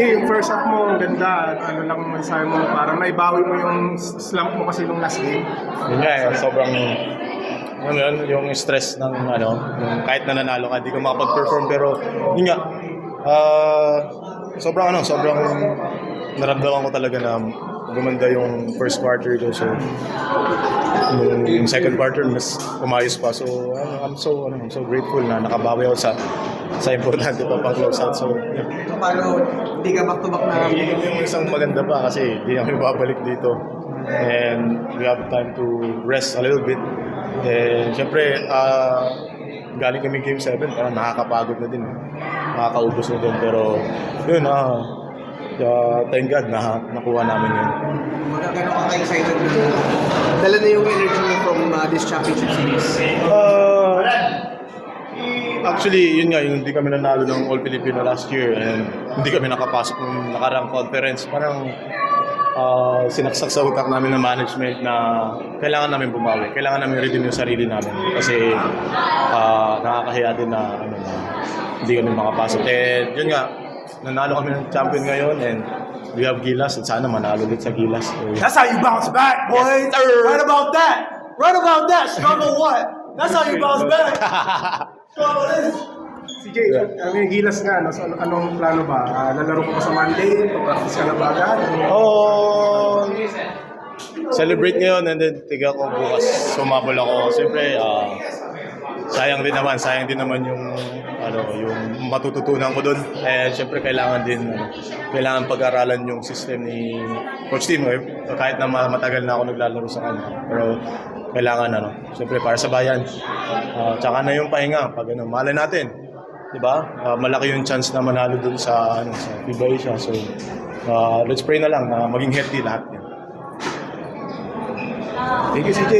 CJ, yung first half mo, ang ganda. Ano lang masasabi mo, parang naibawi mo yung slump mo kasi nung last game. Yun nga, sobrang ano yun, yung stress ng ano, yung kahit na nanalo ka, di ka makapag-perform pero yun nga, sobrang naramdaman ko talaga na gumanda yung first quarter ko. So yung second quarter mas umayos pa. So I'm so grateful na nakabawi ako sa importante pa pang close out. So Paano hindi ka back-to-back na yung isang maganda pa kasi hindi kami babalik dito. And we have time to rest a little bit. And syempre, galing kami Game 7, parang nakakapagod na din. Nakakaubos na din. Pero yun, thank God na nakuha namin yun. Gano'n ka ka-excited na dala na yung energy mo from this championship series? Actually, yun nga, yung hindi kami nanalo ng All Filipino last year and hindi kami nakapasok ng nakarang conference. Parang sinaksak sa utak namin ng management na kailangan namin bumawi. Kailangan namin redeem yung sarili namin. Kasi nakakahiya din na, na hindi kami makapasok. And yun nga, nanalo kami ng champion ngayon and we have Gilas at sana manalo ulit sa Gilas. So, That's how you bounce back, boys. Yes, sir. Right about that. Right about that. Struggle what? That's how you bounce back. Struggle this. CJ, yung gilas nga, no? So, anong plano ba? Lalaro ko pa sa Monday? Practice ka na ba agad? Celebrate ngayon and then tiga ko bukas sumabol ako. Siyempre, sayang din naman yung yung matututunan ko doon. Eh siyempre kailangan pag-aralan yung system ni Coach Tim kahit na matagal na ako naglalaro sa kanya. Pero kailangan siyempre para sa bayan. Tsaka na yung pahinga pag malay natin. 'Di ba? Malaki yung chance na manalo doon sa FIBA Asia. So let's pray na lang na maging healthy lahat. Thank you, CJ.